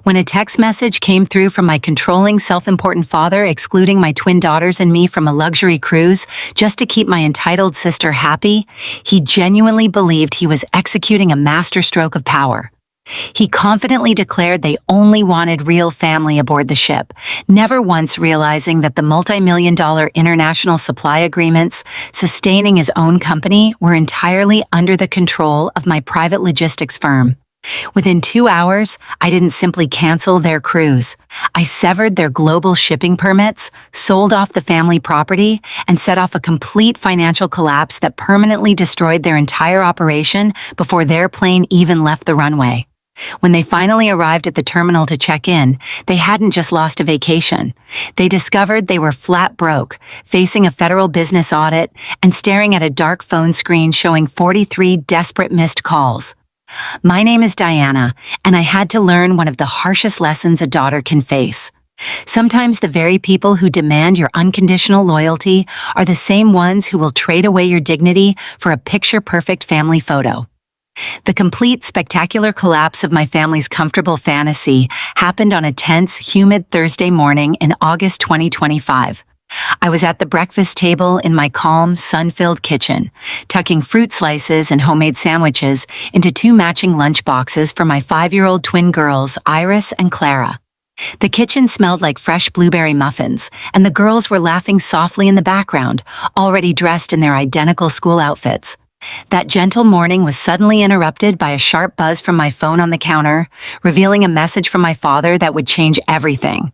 When a text message came through from my controlling, self-important father excluding my twin daughters and me from a luxury cruise just to keep my entitled sister happy, he genuinely believed he was executing a masterstroke of power. He confidently declared they only wanted real family aboard the ship, never once realizing that the multi-million-dollar international supply agreements sustaining his own company were entirely under the control of my private logistics firm. Within 2 hours, I didn't simply cancel their cruise. I severed their global shipping permits, sold off the family property, and set off a complete financial collapse that permanently destroyed their entire operation before their plane even left the runway. When they finally arrived at the terminal to check in, they hadn't just lost a vacation. They discovered they were flat broke, facing a federal business audit and staring at a dark phone screen showing 43 desperate missed calls. My name is Diana, and I had to learn one of the harshest lessons a daughter can face. Sometimes the very people who demand your unconditional loyalty are the same ones who will trade away your dignity for a picture-perfect family photo. The complete, spectacular collapse of my family's comfortable fantasy happened on a tense, humid Thursday morning in August 2025. I was at the breakfast table in my calm, sun-filled kitchen, tucking fruit slices and homemade sandwiches into 2 matching lunch boxes for my 5-year-old twin girls, Iris and Clara. The kitchen smelled like fresh blueberry muffins, and the girls were laughing softly in the background, already dressed in their identical school outfits. That gentle morning was suddenly interrupted by a sharp buzz from my phone on the counter, revealing a message from my father that would change everything.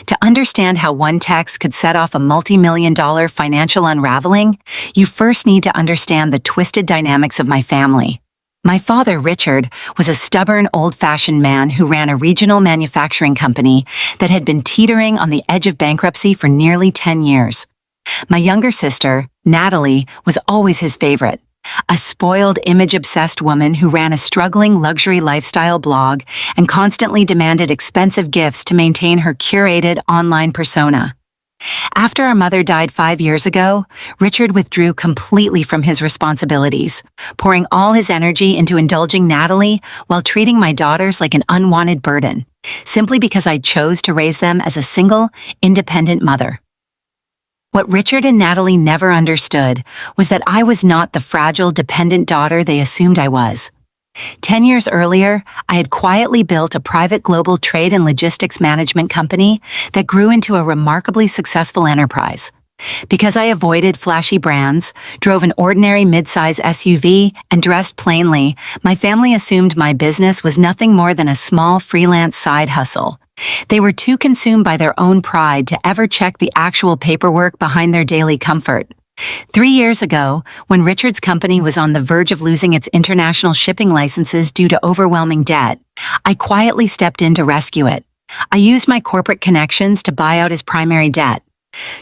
To understand how one text could set off a multi-million-dollar financial unraveling, you first need to understand the twisted dynamics of my family. My father, Richard, was a stubborn, old-fashioned man who ran a regional manufacturing company that had been teetering on the edge of bankruptcy for nearly 10 years. My younger sister, Natalie, was always his favorite. A spoiled, image-obsessed woman who ran a struggling luxury lifestyle blog and constantly demanded expensive gifts to maintain her curated online persona. After our mother died 5 years ago, Richard withdrew completely from his responsibilities, pouring all his energy into indulging Natalie while treating my daughters like an unwanted burden, simply because I chose to raise them as a single, independent mother. What Richard and Natalie never understood was that I was not the fragile, dependent daughter they assumed I was. 10 years earlier, I had quietly built a private global trade and logistics management company that grew into a remarkably successful enterprise. Because I avoided flashy brands, drove an ordinary mid-size SUV, and dressed plainly, my family assumed my business was nothing more than a small freelance side hustle. They were too consumed by their own pride to ever check the actual paperwork behind their daily comfort. 3 years ago, when Richard's company was on the verge of losing its international shipping licenses due to overwhelming debt, I quietly stepped in to rescue it. I used my corporate connections to buy out his primary debt,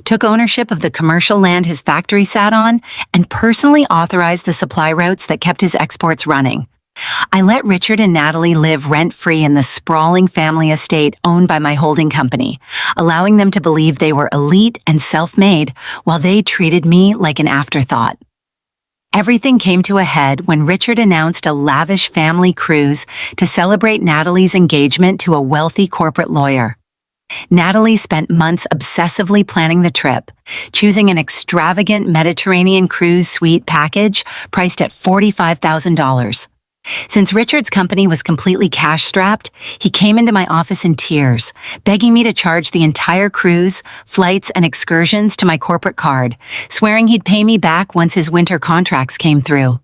took ownership of the commercial land his factory sat on, and personally authorized the supply routes that kept his exports running. I let Richard and Natalie live rent-free in the sprawling family estate owned by my holding company, allowing them to believe they were elite and self-made while they treated me like an afterthought. Everything came to a head when Richard announced a lavish family cruise to celebrate Natalie's engagement to a wealthy corporate lawyer. Natalie spent months obsessively planning the trip, choosing an extravagant Mediterranean cruise suite package priced at $45,000. Since Richard's company was completely cash-strapped, he came into my office in tears, begging me to charge the entire cruise, flights, and excursions to my corporate card, swearing he'd pay me back once his winter contracts came through.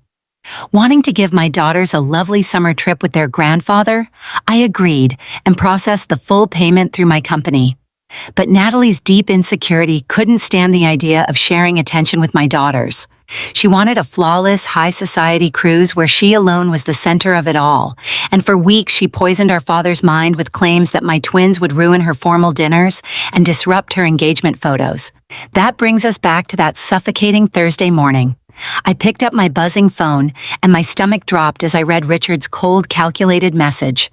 Wanting to give my daughters a lovely summer trip with their grandfather, I agreed and processed the full payment through my company. But Natalie's deep insecurity couldn't stand the idea of sharing attention with my daughters. She wanted a flawless, high-society cruise where she alone was the center of it all, and for weeks she poisoned our father's mind with claims that my twins would ruin her formal dinners and disrupt her engagement photos. That brings us back to that suffocating Thursday morning. I picked up my buzzing phone, and my stomach dropped as I read Richard's cold, calculated message.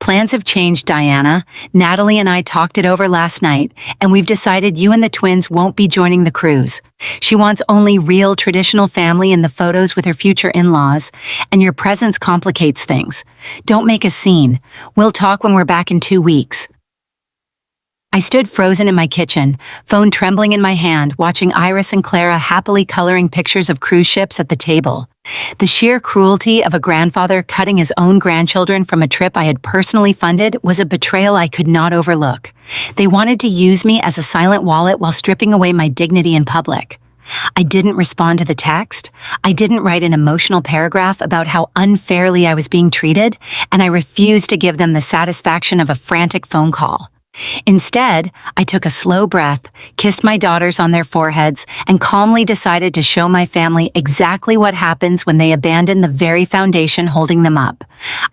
Plans have changed, Diana. Natalie and I talked it over last night, and we've decided you and the twins won't be joining the cruise. She wants only real traditional family in the photos with her future in-laws, and your presence complicates things. Don't make a scene. We'll talk when we're back in 2 weeks. I stood frozen in my kitchen, phone trembling in my hand, watching Iris and Clara happily coloring pictures of cruise ships at the table. The sheer cruelty of a grandfather cutting his own grandchildren from a trip I had personally funded was a betrayal I could not overlook. They wanted to use me as a silent wallet while stripping away my dignity in public. I didn't respond to the text. I didn't write an emotional paragraph about how unfairly I was being treated, and I refused to give them the satisfaction of a frantic phone call. Instead, I took a slow breath, kissed my daughters on their foreheads, and calmly decided to show my family exactly what happens when they abandon the very foundation holding them up.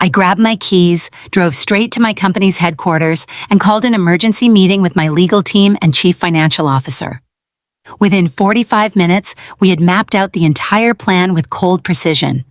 I grabbed my keys, drove straight to my company's headquarters, and called an emergency meeting with my legal team and chief financial officer. Within 45 minutes, we had mapped out the entire plan with cold precision.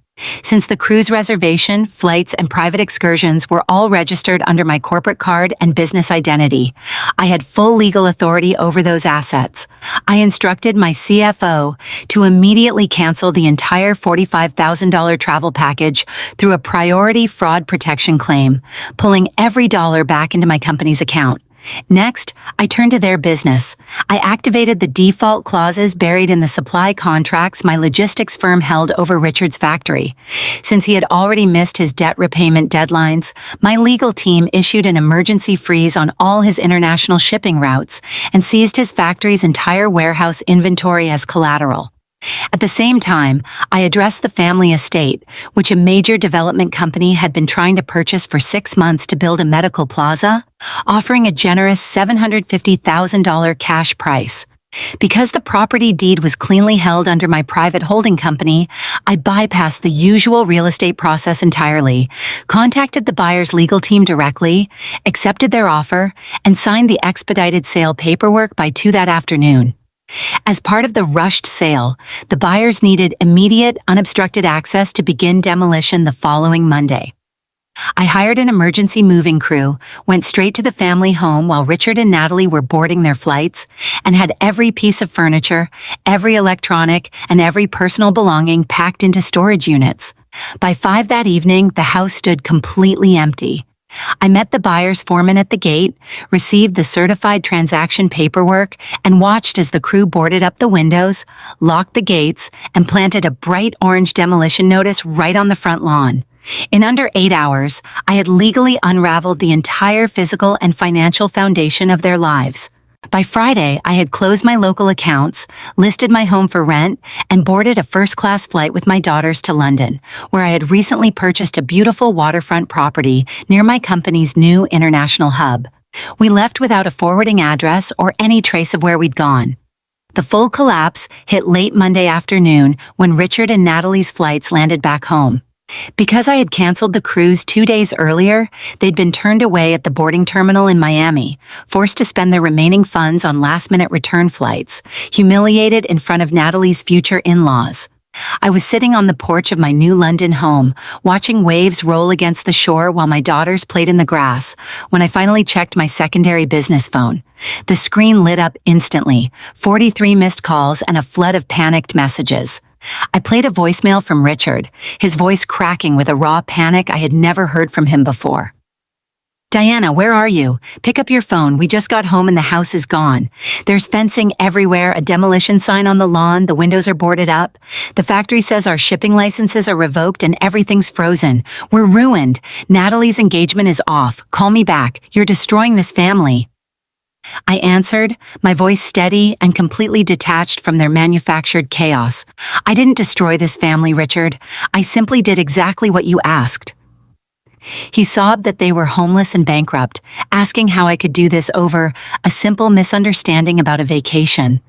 Since the cruise reservation, flights, and private excursions were all registered under my corporate card and business identity, I had full legal authority over those assets. I instructed my CFO to immediately cancel the entire $45,000 travel package through a priority fraud protection claim, pulling every dollar back into my company's account. Next, I turned to their business. I activated the default clauses buried in the supply contracts my logistics firm held over Richard's factory. Since he had already missed his debt repayment deadlines, my legal team issued an emergency freeze on all his international shipping routes and seized his factory's entire warehouse inventory as collateral. At the same time, I addressed the family estate, which a major development company had been trying to purchase for 6 months to build a medical plaza, offering a generous $750,000 cash price. Because the property deed was cleanly held under my private holding company, I bypassed the usual real estate process entirely, contacted the buyer's legal team directly, accepted their offer, and signed the expedited sale paperwork by 2 that afternoon. As part of the rushed sale, the buyers needed immediate, unobstructed access to begin demolition the following Monday. I hired an emergency moving crew, went straight to the family home while Richard and Natalie were boarding their flights, and had every piece of furniture, every electronic, and every personal belonging packed into storage units. By 5 that evening, the house stood completely empty. I met the buyer's foreman at the gate, received the certified transaction paperwork, and watched as the crew boarded up the windows, locked the gates, and planted a bright orange demolition notice right on the front lawn. In under 8 hours, I had legally unraveled the entire physical and financial foundation of their lives. By Friday, I had closed my local accounts, listed my home for rent, and boarded a first-class flight with my daughters to London, where I had recently purchased a beautiful waterfront property near my company's new international hub. We left without a forwarding address or any trace of where we'd gone. The full collapse hit late Monday afternoon when Richard and Natalie's flights landed back home. Because I had canceled the cruise 2 days earlier, they'd been turned away at the boarding terminal in Miami, forced to spend their remaining funds on last-minute return flights, humiliated in front of Natalie's future in-laws. I was sitting on the porch of my new London home, watching waves roll against the shore while my daughters played in the grass, when I finally checked my secondary business phone. The screen lit up instantly, 43 missed calls and a flood of panicked messages. I played a voicemail from Richard, his voice cracking with a raw panic I had never heard from him before. "Diana, where are you? Pick up your phone. We just got home and the house is gone. There's fencing everywhere, a demolition sign on the lawn, the windows are boarded up. The factory says our shipping licenses are revoked and everything's frozen. We're ruined. Natalie's engagement is off. Call me back. You're destroying this family." I answered, my voice steady and completely detached from their manufactured chaos. "I didn't destroy this family, Richard. I simply did exactly what you asked." He sobbed that they were homeless and bankrupt, asking how I could do this over a simple misunderstanding about a vacation.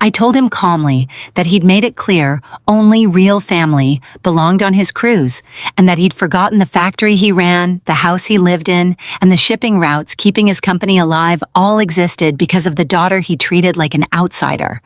I told him calmly that he'd made it clear only real family belonged on his cruise, and that he'd forgotten the factory he ran, the house he lived in, and the shipping routes keeping his company alive all existed because of the daughter he treated like an outsider.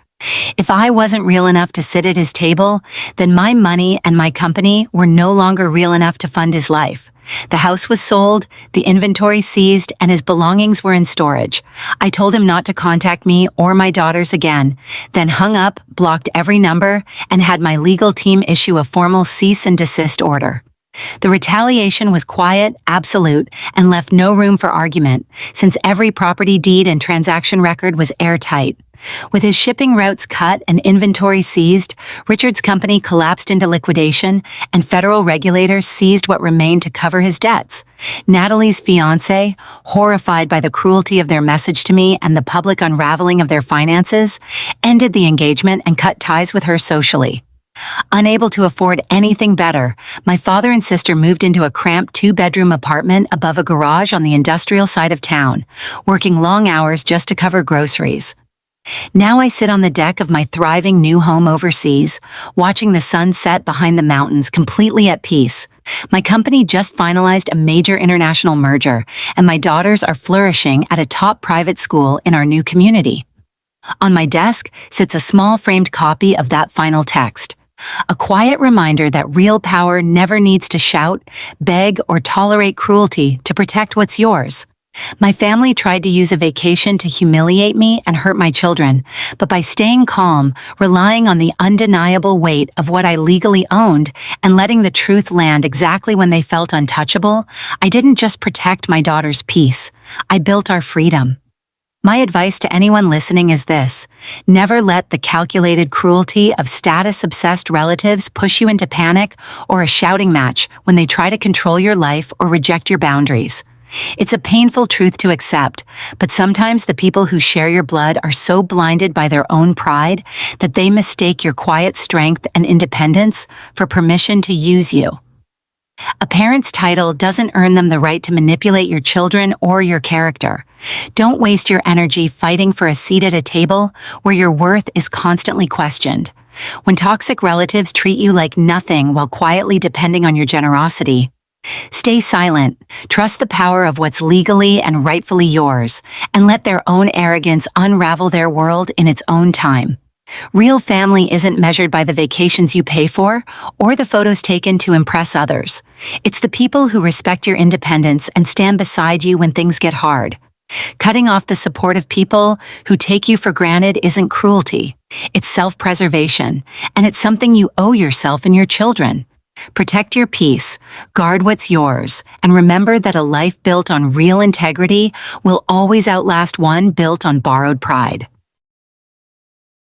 If I wasn't real enough to sit at his table, then my money and my company were no longer real enough to fund his life. The house was sold, the inventory seized, and his belongings were in storage. I told him not to contact me or my daughters again, then hung up, blocked every number, and had my legal team issue a formal cease and desist order. The retaliation was quiet, absolute, and left no room for argument, since every property deed and transaction record was airtight. With his shipping routes cut and inventory seized, Richard's company collapsed into liquidation, and federal regulators seized what remained to cover his debts. Natalie's fiancé, horrified by the cruelty of their message to me and the public unraveling of their finances, ended the engagement and cut ties with her socially. Unable to afford anything better, my father and sister moved into a cramped 2-bedroom apartment above a garage on the industrial side of town, working long hours just to cover groceries. Now I sit on the deck of my thriving new home overseas, watching the sun set behind the mountains, completely at peace. My company just finalized a major international merger, and my daughters are flourishing at a top private school in our new community. On my desk sits a small framed copy of that final text. A quiet reminder that real power never needs to shout, beg, or tolerate cruelty to protect what's yours. My family tried to use a vacation to humiliate me and hurt my children, but by staying calm, relying on the undeniable weight of what I legally owned, and letting the truth land exactly when they felt untouchable, I didn't just protect my daughter's peace. I built our freedom. My advice to anyone listening is this: never let the calculated cruelty of status-obsessed relatives push you into panic or a shouting match when they try to control your life or reject your boundaries. It's a painful truth to accept, but sometimes the people who share your blood are so blinded by their own pride that they mistake your quiet strength and independence for permission to use you. A parent's title doesn't earn them the right to manipulate your children or your character. Don't waste your energy fighting for a seat at a table where your worth is constantly questioned. When toxic relatives treat you like nothing while quietly depending on your generosity, stay silent, trust the power of what's legally and rightfully yours, and let their own arrogance unravel their world in its own time. Real family isn't measured by the vacations you pay for or the photos taken to impress others. It's the people who respect your independence and stand beside you when things get hard. Cutting off the support of people who take you for granted isn't cruelty. It's self-preservation, and it's something you owe yourself and your children. Protect your peace, guard what's yours, and remember that a life built on real integrity will always outlast one built on borrowed pride.